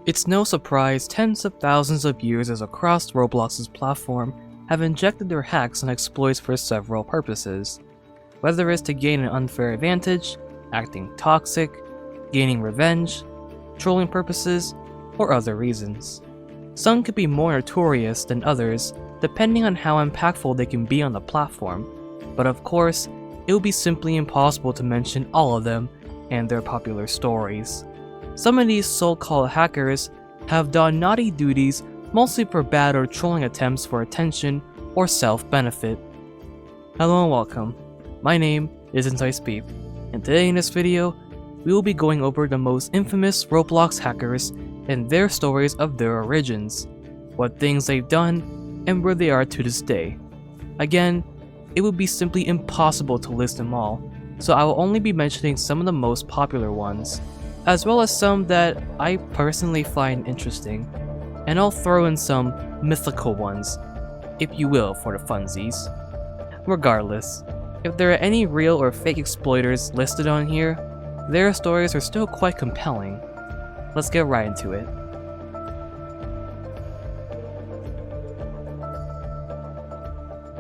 It's no surprise tens of thousands of users across Roblox's platform have injected their hacks and exploits for several purposes. Whether it's to gain an unfair advantage, acting toxic, gaining revenge, trolling purposes, or other reasons. Some could be more notorious than others, depending on how impactful they can be on the platform, but of course, it would be simply impossible to mention all of them and their popular stories. Some of these so-called hackers have done naughty duties mostly for bad or trolling attempts for attention or self-benefit. Hello and welcome, my name is Insightspeep, and today in this video, we will be going over the most infamous Roblox hackers and their stories of their origins, what things they've done, and where they are to this day. Again, it would be simply impossible to list them all, so I will only be mentioning some of the most popular ones, as well as some that I personally find interesting, and I'll throw in some mythical ones, if you will, for the funsies. Regardless, if there are any real or fake exploiters listed on here, their stories are still quite compelling. Let's get right into it.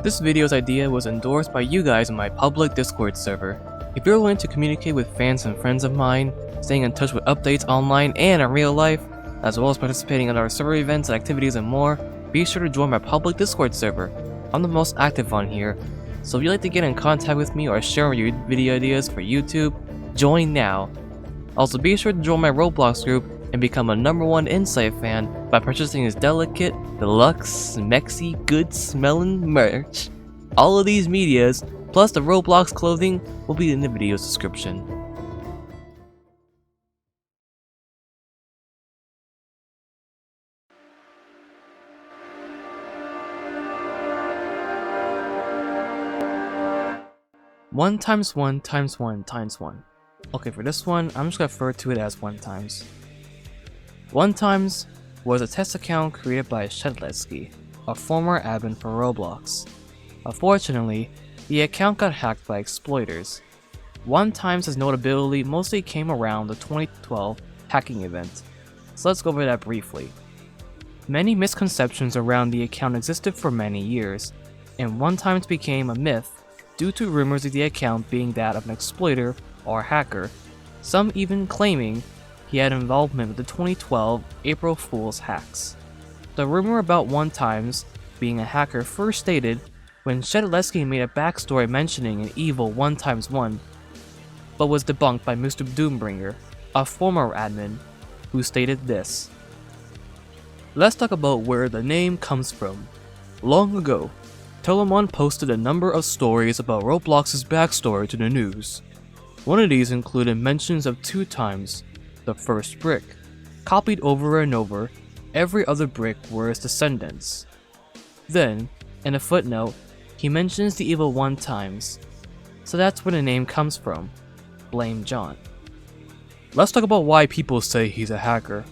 This video's idea was endorsed by you guys in my public Discord server. If you're willing to communicate with fans and friends of mine, staying in touch with updates online and in real life, as well as participating in our server events, activities, and more, be sure to join my public Discord server. I'm the most active on here, so if you'd like to get in contact with me or share your video ideas for YouTube, join now. Also, be sure to join my Roblox group and become a #1 Insight fan by purchasing his delicate, deluxe, mexy, good-smelling merch. All of these medias, plus the Roblox clothing, will be in the video's description. One times one times one times one. Okay, for this one, I'm just gonna refer to it as 1 times. 1 times was a test account created by Shedletsky, a former admin for Roblox. Unfortunately, the account got hacked by exploiters. 1 times' notability mostly came around the 2012 hacking event, so let's go over that briefly. Many misconceptions around the account existed for many years, and 1 times became a myth due to rumors of the account being that of an exploiter or hacker, some even claiming he had involvement with the 2012 April Fool's hacks. The rumor about 1 times being a hacker first stated when Shedletsky made a backstory mentioning an evil 1 times 1, but was debunked by Mr. Doombringer, a former admin, who stated this. Let's talk about where the name comes from. Long ago, Telemon posted a number of stories about Roblox's backstory to the news. One of these included mentions of 2 times, the first brick, copied over and over, every other brick were his descendants. Then, in a footnote, he mentions the evil 1 times, so that's where the name comes from. Blame John. Let's talk about why people say he's a hacker.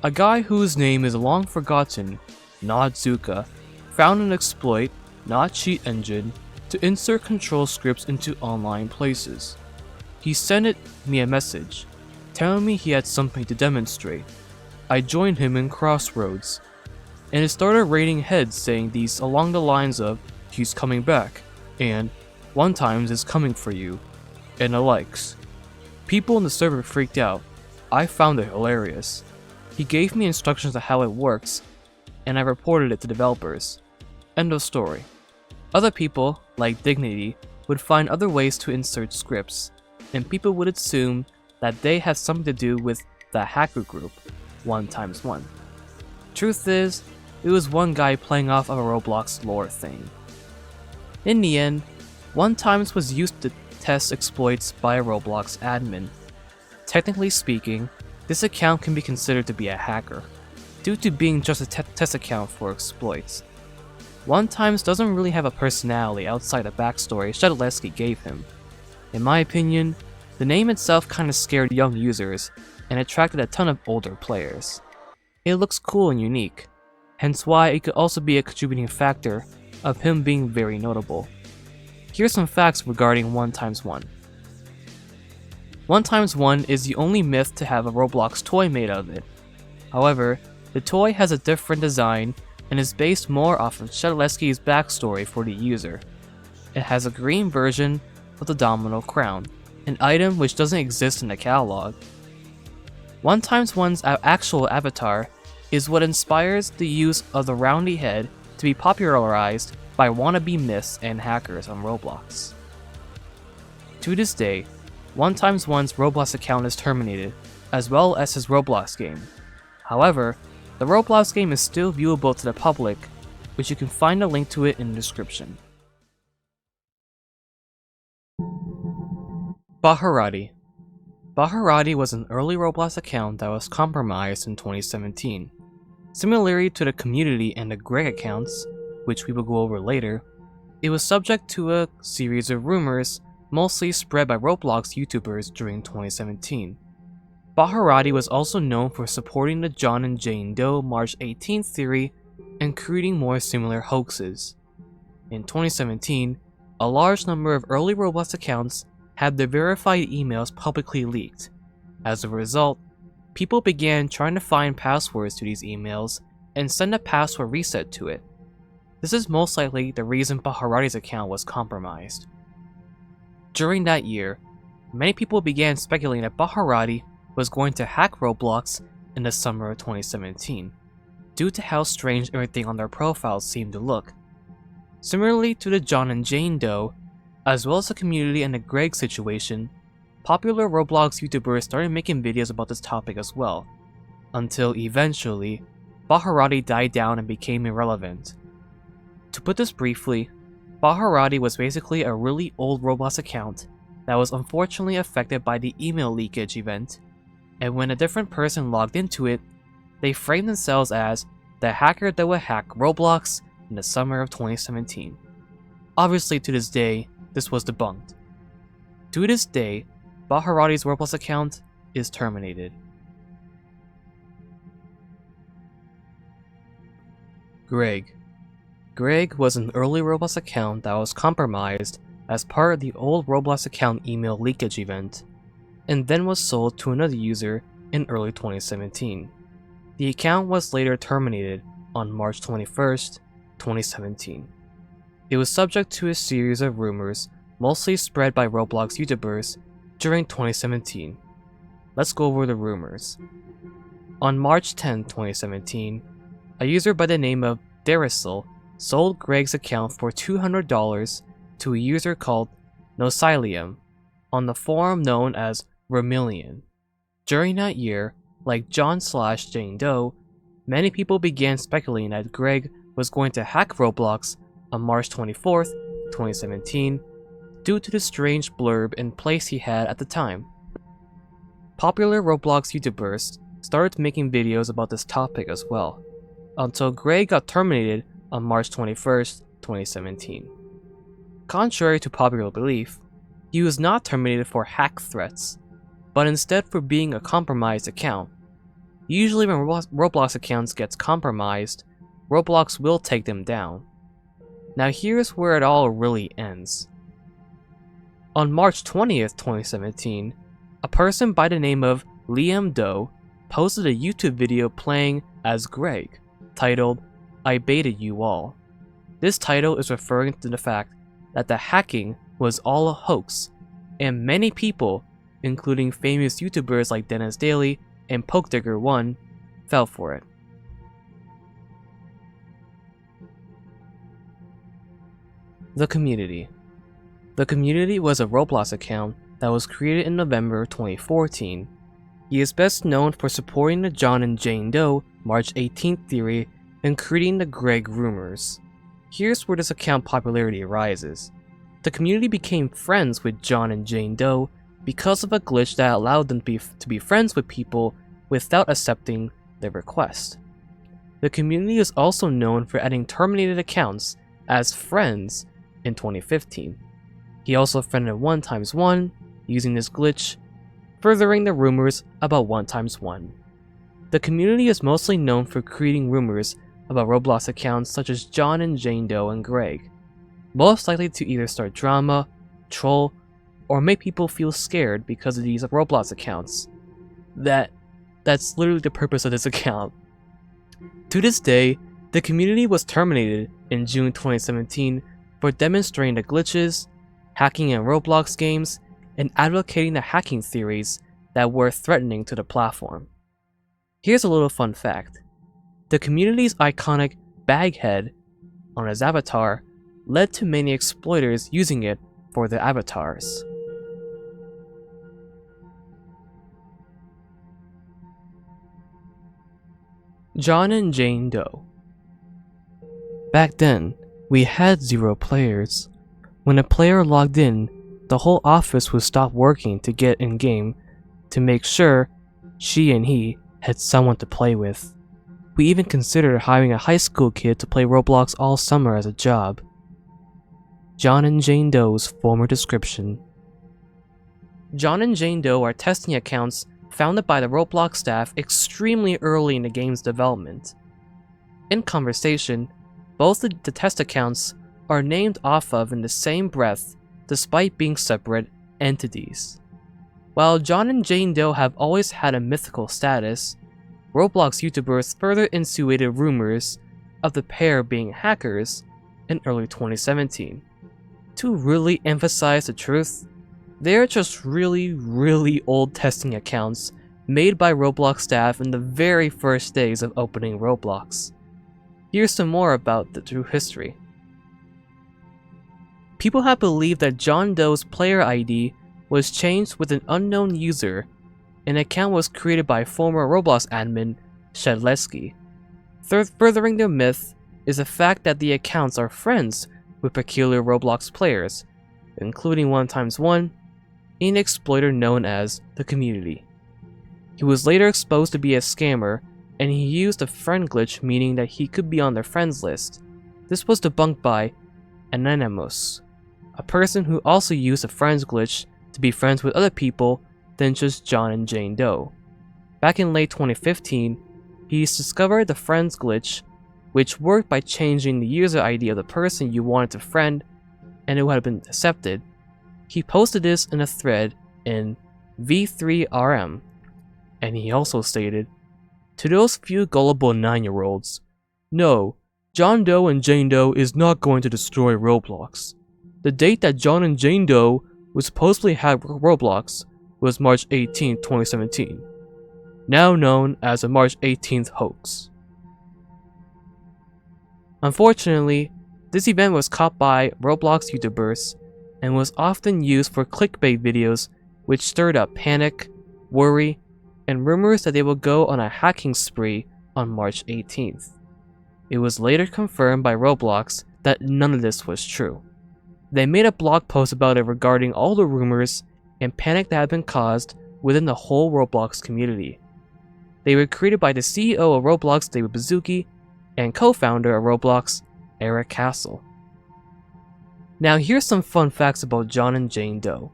A guy whose name is long forgotten, Nodzuka, found an exploit, not cheat engine, to insert control scripts into online places. He sent me a message, telling me he had something to demonstrate. I joined him in Crossroads, and it started raining heads saying these along the lines of, he's coming back, and 1 times is coming for you, and the likes. People in the server freaked out. I found it hilarious. He gave me instructions on how it works, and I reported it to developers. End of story. Other people, like Dignity, would find other ways to insert scripts, and people would assume that they had something to do with the hacker group, 1 times 1. Truth is, it was one guy playing off of a Roblox lore thing. In the end, 1 times was used to test exploits by a Roblox admin. Technically speaking, this account can be considered to be a hacker, due to being just a test account for exploits. 1 times doesn't really have a personality outside the backstory Shedletsky gave him. In my opinion, the name itself kinda scared young users and attracted a ton of older players. It looks cool and unique, hence why it could also be a contributing factor of him being very notable. Here's some facts regarding 1 times 1. 1 times 1 is the only myth to have a Roblox toy made of it. However, the toy has a different design and is based more off of Shedlesky's backstory for the user. It has a green version of the domino crown, an item which doesn't exist in the catalog. 1x1's actual avatar is what inspires the use of the roundy head to be popularized by wannabe myths and hackers on Roblox. To this day, 1x1's Roblox account is terminated, as well as his Roblox game. However, the Roblox game is still viewable to the public, which you can find a link to it in the description. Bharati. Bharati was an early Roblox account that was compromised in 2017. Similarly to the community and the Greg accounts, which we will go over later, it was subject to a series of rumors, mostly spread by Roblox YouTubers during 2017. Bharati was also known for supporting the John and Jane Doe March 18th theory and creating more similar hoaxes. In 2017, a large number of early Roblox accounts had their verified emails publicly leaked. As a result, people began trying to find passwords to these emails and send a password reset to it. This is most likely the reason Bharati's account was compromised. During that year, many people began speculating that Bharati was going to hack Roblox in the summer of 2017, due to how strange everything on their profiles seemed to look. Similarly to the John and Jane Doe, as well as the community and the Greg situation, popular Roblox YouTubers started making videos about this topic as well, until eventually, Bharati died down and became irrelevant. To put this briefly, Bharati was basically a really old Roblox account that was unfortunately affected by the email leakage event, and when a different person logged into it, they framed themselves as the hacker that would hack Roblox in the summer of 2017. Obviously to this day, this was debunked. To this day, Bharati's Roblox account is terminated. Greg. Greg was an early Roblox account that was compromised as part of the old Roblox account email leakage event, and then was sold to another user in early 2017. The account was later terminated on March 21st, 2017. It was subject to a series of rumors, mostly spread by Roblox YouTubers during 2017. Let's go over the rumors. On March 10, 2017, a user by the name of Daricel sold Greg's account for $200 to a user called Nocylium on the forum known as Vermilion. During that year, like John/Jane Doe, many people began speculating that Greg was going to hack Roblox on March 24th, 2017, due to the strange blurb and place he had at the time. Popular Roblox YouTubers started making videos about this topic as well, until Greg got terminated on March 21st, 2017. Contrary to popular belief, he was not terminated for hack threats, but instead for being a compromised account. Usually when Roblox accounts gets compromised, Roblox will take them down. Now here's where it all really ends. On March 20th, 2017, a person by the name of Jane Doe posted a YouTube video playing as Greg, titled, "I baited you all." This title is referring to the fact that the hacking was all a hoax, and many people, including famous YouTubers like Dennis Daily and PokeDigger1, fell for it. The Community. The Community was a Roblox account that was created in November 2014. He is best known for supporting the John and Jane Doe March 18th theory and creating the Greg rumors. Here's where this account popularity arises. The community became friends with John and Jane Doe because of a glitch that allowed them to be friends with people without accepting their request. The community is also known for adding terminated accounts as friends in 2015. He also friended 1x1 using this glitch, furthering the rumors about 1x1. The community is mostly known for creating rumors about Roblox accounts such as John and Jane Doe and Greg, most likely to either start drama, troll, or make people feel scared because of these Roblox accounts that That's literally the purpose of this account. To this day, the community was terminated in June 2017 for demonstrating the glitches, hacking in Roblox games, and advocating the hacking theories that were threatening to the platform. Here's a little fun fact. The community's iconic bag head on his avatar led to many exploiters using it for their avatars. John and Jane Doe. Back then, we had 0 players. When a player logged in, the whole office would stop working to get in-game to make sure she and he had someone to play with. We even considered hiring a high school kid to play Roblox all summer as a job. John and Jane Doe's former description. John and Jane Doe are testing accounts founded by the Roblox staff extremely early in the game's development. In conversation, both the test accounts are named off of in the same breath despite being separate entities. While John and Jane Doe have always had a mythical status, Roblox YouTubers further insinuated rumors of the pair being hackers in early 2017. To really emphasize the truth, they're just really old testing accounts made by Roblox staff in the very first days of opening Roblox. Here's some more about the true history. People have believed that John Doe's player ID was changed with an unknown user. An account was created by former Roblox admin Shedletsky. Furthering their myth is the fact that the accounts are friends with peculiar Roblox players, including 1x1, an exploiter known as the Community. He was later exposed to be a scammer, and he used a friend glitch, meaning that he could be on their friends list. This was debunked by Anonymous, a person who also used a friends glitch to be friends with other people than just John and Jane Doe. Back in late 2015, he discovered the friends glitch, which worked by changing the user ID of the person you wanted to friend and who had been accepted. He posted this in a thread in V3RM, and he also stated, "To those few gullible 9-year-olds, no, John Doe and Jane Doe is not going to destroy Roblox. The date that John and Jane Doe would supposedly have Roblox was March 18, 2017, now known as the March 18th hoax." Unfortunately, this event was caught by Roblox YouTubers and was often used for clickbait videos which stirred up panic, worry, and rumors that they would go on a hacking spree on March 18th. It was later confirmed by Roblox that none of this was true. They made a blog post about it regarding all the rumors and panic that had been caused within the whole Roblox community. They were created by the CEO of Roblox, David Baszucki, and co-founder of Roblox, Eric Castle. Now here's some fun facts about John and Jane Doe.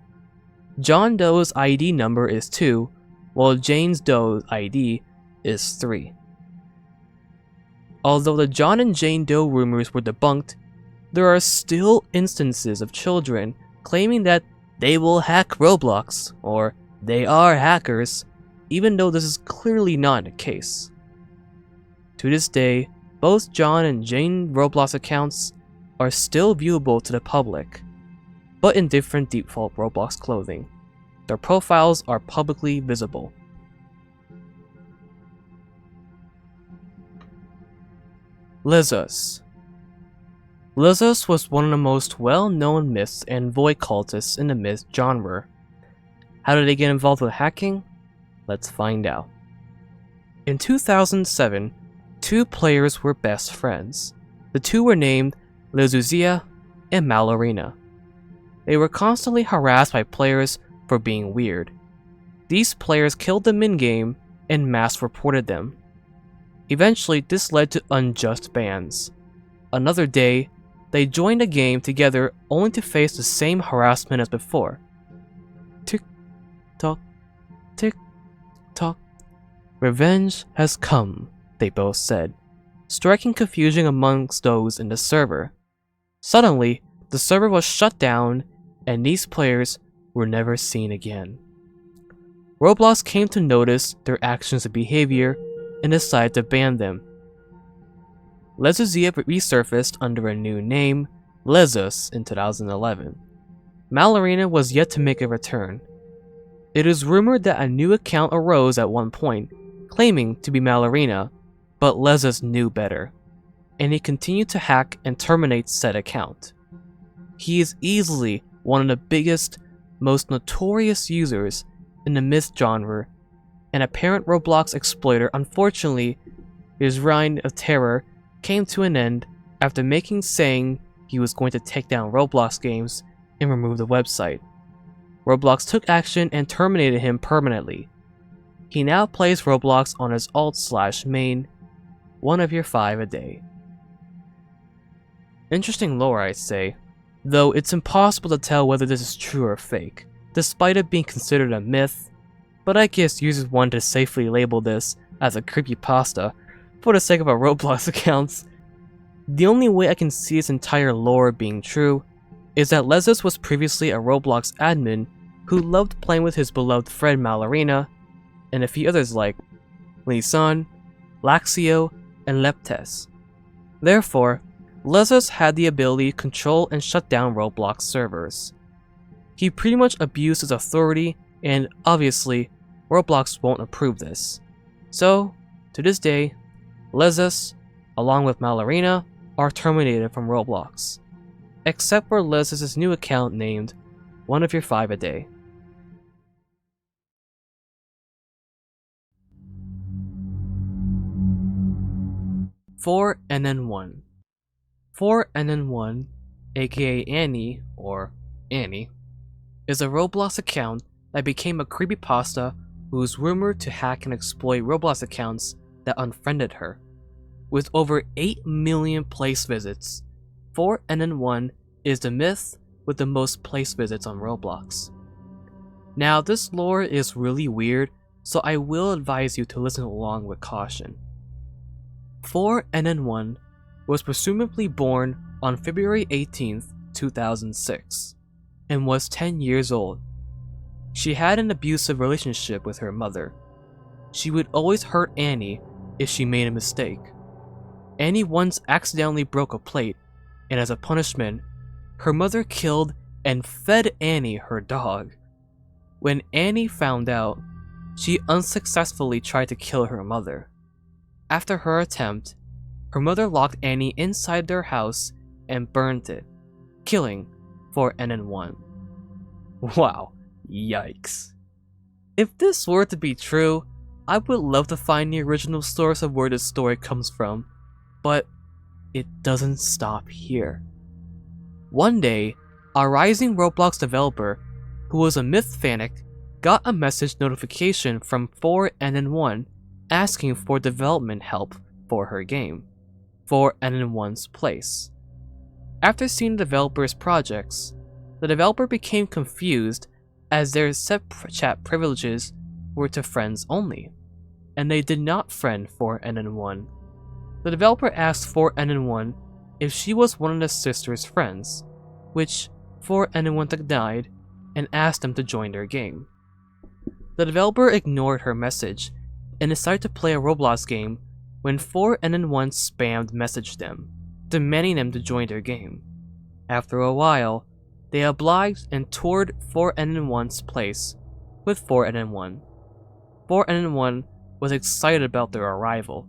John Doe's ID number is 2, while Jane Doe's ID is 3. Although the John and Jane Doe rumors were debunked, there are still instances of children claiming that they will hack Roblox, or they are hackers, even though this is clearly not the case. To this day, both John and Jane Roblox accounts are still viewable to the public, but in different default Roblox clothing. Their profiles are publicly visible. Lezus. Lezus was one of the most well-known myths and void cultists in the myth genre. How did they get involved with hacking? Let's find out. In 2007, 2 players were best friends. The two were named Lezus and Malorina. They were constantly harassed by players for being weird. These players killed them in-game and mass reported them. Eventually, this led to unjust bans. Another day, they joined the game together only to face the same harassment as before. Tick-tock, tick-tock. Revenge has come, they both said, striking confusion amongst those in the server. Suddenly, the server was shut down and these players were never seen again. Roblox came to notice their actions and behavior and decided to ban them. Lezus resurfaced under a new name, Lezus, in 2011. Mallarina was yet to make a return. It is rumored that a new account arose at one point, claiming to be Mallarina, but Lezus knew better, and he continued to hack and terminate said account. He is easily one of the biggest, most notorious users in the myth genre, and apparent Roblox exploiter. Unfortunately, his reign of terror came to an end after saying he was going to take down Roblox games and remove the website. Roblox took action and terminated him permanently. He now plays Roblox on his alt/main, one of your 5 a day. Interesting lore, I'd say, though it's impossible to tell whether this is true or fake, despite it being considered a myth, but I guess users wanted to safely label this as a creepypasta for the sake of our Roblox accounts. The only way I can see its entire lore being true is that Lezus was previously a Roblox admin who loved playing with his beloved friend Mallarina, and a few others like Lezus, Laxio, and Leptes. Therefore, Lezus had the ability to control and shut down Roblox servers. He pretty much abused his authority, and obviously, Roblox won't approve this. So, to this day, Lezus, along with Mallarina, are terminated from Roblox, except for Lezus' new account named one of your 5 a day. Four and then one. 4NN1, aka Annie, or Annie, is a Roblox account that became a creepypasta who was rumored to hack and exploit Roblox accounts that unfriended her. With over 8 million place visits, 4NN1 is the myth with the most place visits on Roblox. Now, this lore is really weird, so I will advise you to listen along with caution. 4NN1 was presumably born on February 18th, 2006, and was 10 years old. She had an abusive relationship with her mother. She would always hurt Annie if she made a mistake. Annie once accidentally broke a plate, and as a punishment, her mother killed and fed Annie her dog. When Annie found out, she unsuccessfully tried to kill her mother. After her attempt, her mother locked Annie inside their house and burned it, killing 4NN1. Wow, yikes. If this were to be true, I would love to find the original source of where this story comes from, but it doesn't stop here. One day, a rising Roblox developer, who was a myth fanatic, got a message notification from 4NN1 asking for development help for her game, 4NN1's Place. After seeing the developer's projects, the developer became confused as their set chat privileges were to friends only, and they did not friend 4NN1. The developer asked 4NN1 if she was one of the sister's friends, which 4NN1 denied and asked them to join their game. The developer ignored her message and decided to play a Roblox game when 4NN1 spammed messaged them, demanding them to join their game. After a while, they obliged and toured 4NN1's Place with 4NN1. 4NN1 was excited about their arrival,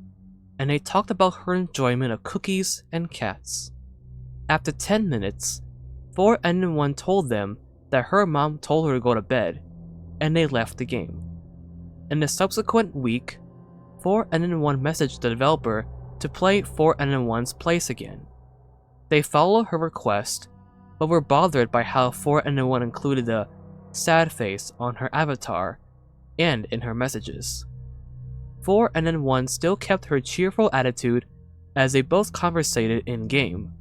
and they talked about her enjoyment of cookies and cats. After 10 minutes, 4NN1 told them that her mom told her to go to bed, and they left the game. In the subsequent week, 4NN1 messaged the developer to play 4NN1's Place again. They followed her request, but were bothered by how 4NN1 included a sad face on her avatar and in her messages. 4NN1 still kept her cheerful attitude as they both conversated in-game.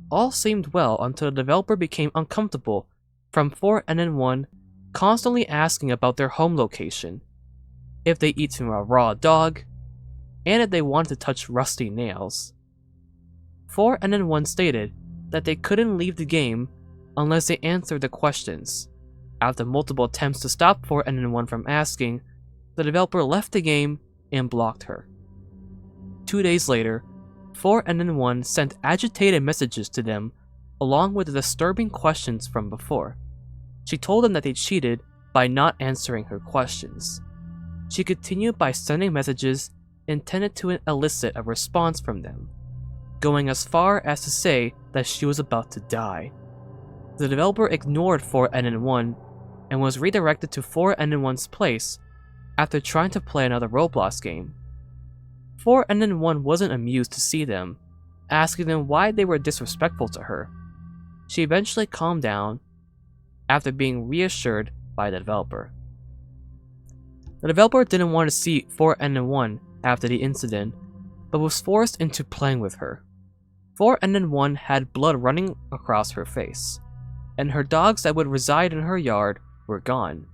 All seemed well until the developer became uncomfortable from 4NN1 constantly asking about their home location, if they eat from a raw dog, and if they wanted to touch rusty nails. 4NN1 stated that they couldn't leave the game unless they answered the questions, After multiple attempts to stop 4NN1 from asking, the developer left the game and blocked her. 2 days later, 4NN1 sent agitated messages to them along with the disturbing questions from before. She told them that they cheated by not answering her questions. She continued by sending messages intended to elicit a response from them, going as far as to say that she was about to die. The developer ignored 4NN1 and was redirected to 4NN1's place after trying to play another Roblox game. 4NN1 wasn't amused to see them, asking them why they were disrespectful to her. She eventually calmed down after being reassured by the developer. The developer didn't want to see 4NN1 after the incident, but was forced into playing with her. 4NN1 had blood running across her face, and her dogs that would reside in her yard were gone.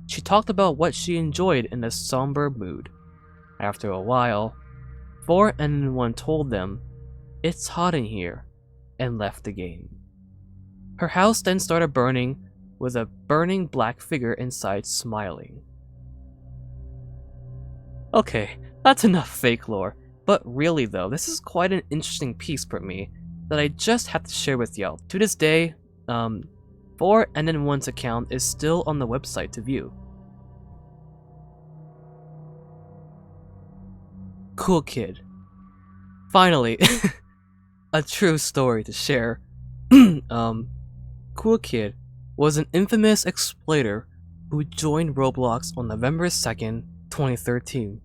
She talked about what she enjoyed in a somber mood. After a while, 4NN1 told them, "It's hot in here," and left the game. Her house then started burning, with a burning black figure inside smiling. Okay, that's enough fake lore, but really though, this is quite an interesting piece for me that I just have to share with y'all. To this day, 4NN1's account is still on the website to view. Cool Kid. Finally, a true story to share. Cool Kid was an infamous exploiter who joined Roblox on November 2nd, 2013.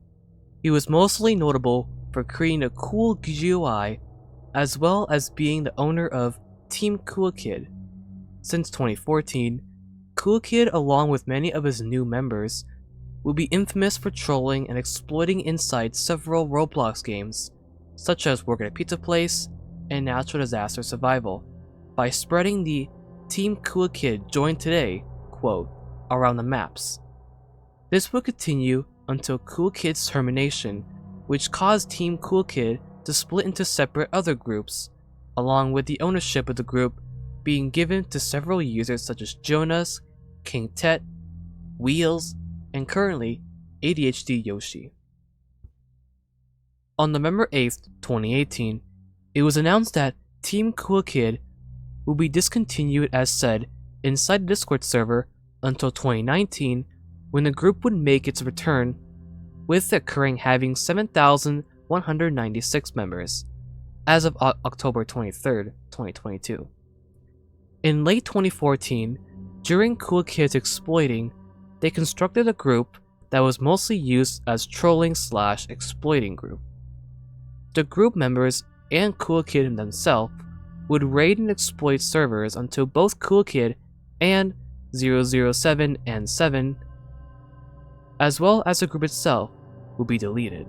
He was mostly notable for creating a cool GUI as well as being the owner of Team Cool Kid. Since 2014, Cool Kid, along with many of his new members, will be infamous for trolling and exploiting inside several Roblox games, such as Work at a Pizza Place and Natural Disaster Survival, by spreading the Team Cool Kid Join Today quote around the maps. This would continue until Cool Kid's termination, which caused Team Cool Kid to split into separate other groups, along with the ownership of the group being given to several users such as Jonas, King Tet, Wheels, and currently ADHD Yoshi. On November 8th, 2018, it was announced that Team Cool Kid will be discontinued as said inside the Discord server until 2019, when the group would make its return, with it occurring having 7,196 members as of October 23rd, 2022. In late 2014, during Cool Kid's exploiting, they constructed a group that was mostly used as trolling/exploiting group. The group members and Cool Kid themselves would raid and exploit servers until both Cool Kid and 007 and 7, as well as the group itself, would be deleted.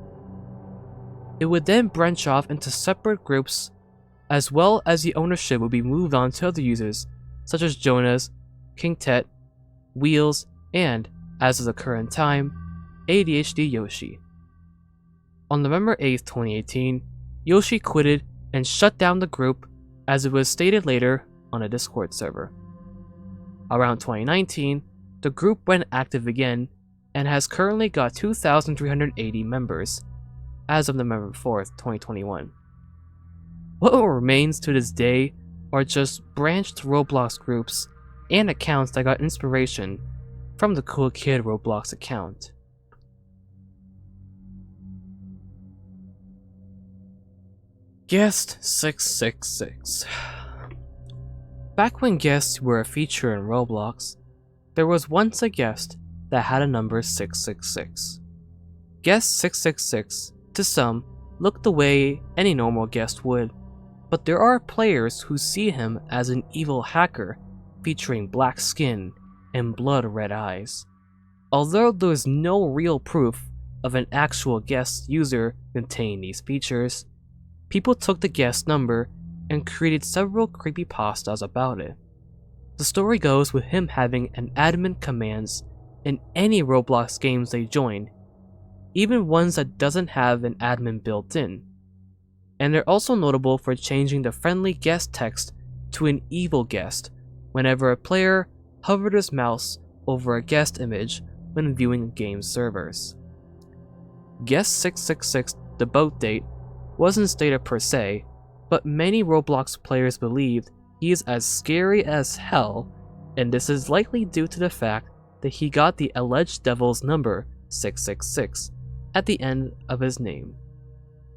It would then branch off into separate groups, as well as the ownership would be moved on to other users such as Jonas, King Tet, Wheels, and, as of the current time, ADHD Yoshi. On November 8th, 2018, Yoshi quitted and shut down the group, as it was stated later on a Discord server. Around 2019, the group went active again and has currently got 2,380 members as of November 4th, 2021. What remains to this day are just branched Roblox groups and accounts that got inspiration from the Cool Kid Roblox account. Guest 666. Back when guests were a feature in Roblox, there was once a guest that had a number 666. Guest 666, to some, looked the way any normal guest would, but there are players who see him as an evil hacker featuring black skin and blood red eyes. Although there is no real proof of an actual guest user containing these features, people took the guest number and created several creepypastas about it. The story goes with him having an admin commands in any Roblox games they join, even ones that doesn't have an admin built in. And they're also notable for changing the friendly guest text to an evil guest whenever a player hovered his mouse over a guest image when viewing game servers. Guest 666, the boat date, wasn't stated per se, but many Roblox players believed he is as scary as hell, and this is likely due to the fact that he got the alleged devil's number 666 at the end of his name.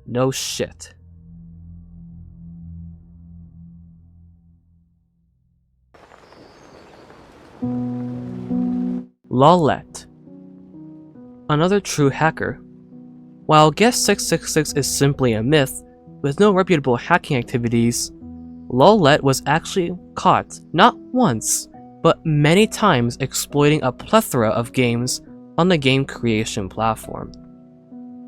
No shit. Lolet, another true hacker. While Guest 666 is simply a myth with no reputable hacking activities, Lolet was actually caught not once, but many times exploiting a plethora of games on the game creation platform.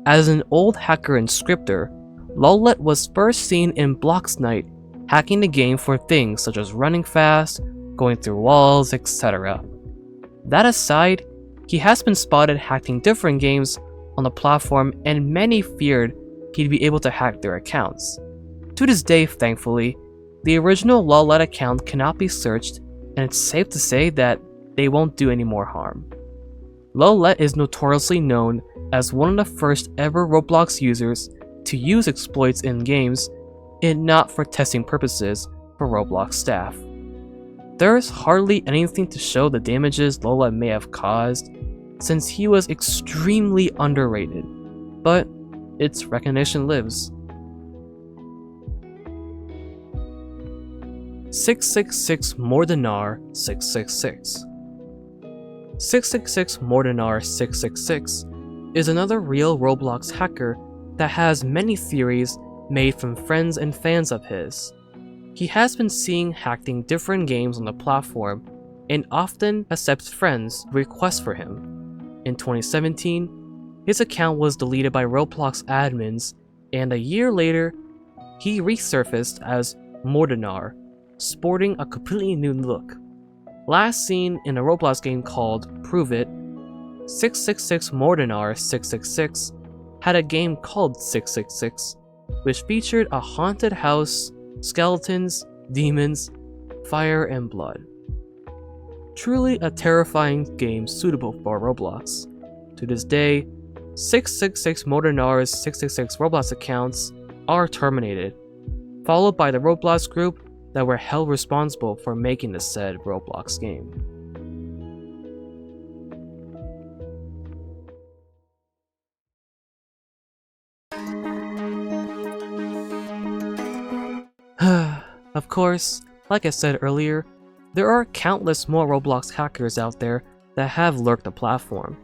As an old hacker and scripter, Lolet was first seen in Blox Night hacking the game for things such as running fast, going through walls, etc. That aside, he has been spotted hacking different games on the platform, and many feared he'd be able to hack their accounts. To this day, thankfully, the original Lolet account cannot be searched, and it's safe to say that they won't do any more harm. Lolet is notoriously known as one of the first ever Roblox users to use exploits in games, and not for testing purposes for Roblox staff. There is hardly anything to show the damages Lolet may have caused, since he was extremely underrated, but its recognition lives. 666 Mordenar 666. 666 Mordenar 666 is another real Roblox hacker that has many theories made from friends and fans of his. He has been seen hacking different games on the platform and often accepts friends' requests for him. In 2017, his account was deleted by Roblox admins, and a year later, he resurfaced as Mordenar, sporting a completely new look. Last seen in a Roblox game called Prove It, 666 Mordenar 666 had a game called 666, which featured a haunted house, skeletons, demons, fire, and blood. Truly a terrifying game suitable for Roblox. To this day, 666 Mordenar's 666 Roblox accounts are terminated, followed by the Roblox group that were held responsible for making the said Roblox game. Of course, like I said earlier, there are countless more Roblox hackers out there that have lurked the platform,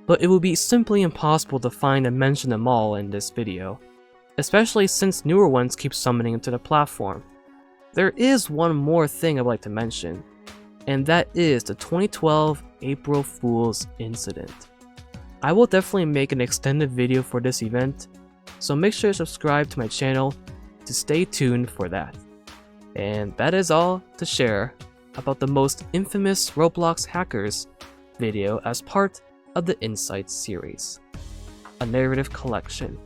but it would be simply impossible to find and mention them all in this video, especially since newer ones keep summoning into the platform. There is one more thing I'd like to mention, and that is the 2012 April Fool's incident. I will definitely make an extended video for this event, so make sure to subscribe to my channel to stay tuned for that. And that is all to share about the most infamous Roblox hackers video as part of the Insights series, a narrative collection.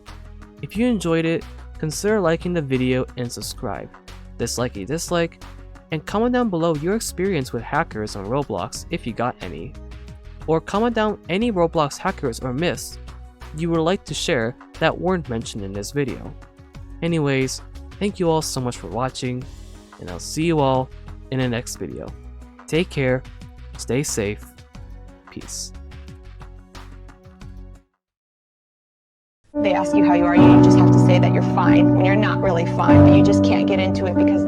If you enjoyed it, consider liking the video and subscribe, dislike a dislike, and comment down below your experience with hackers on Roblox if you got any, or comment down any Roblox hackers or myths you would like to share that weren't mentioned in this video. Anyways, thank you all so much for watching, and I'll see you all in the next video. Take care, stay safe, peace. They ask you how you are, you just have to say that you're fine when you're not really fine, but you just can't get into it because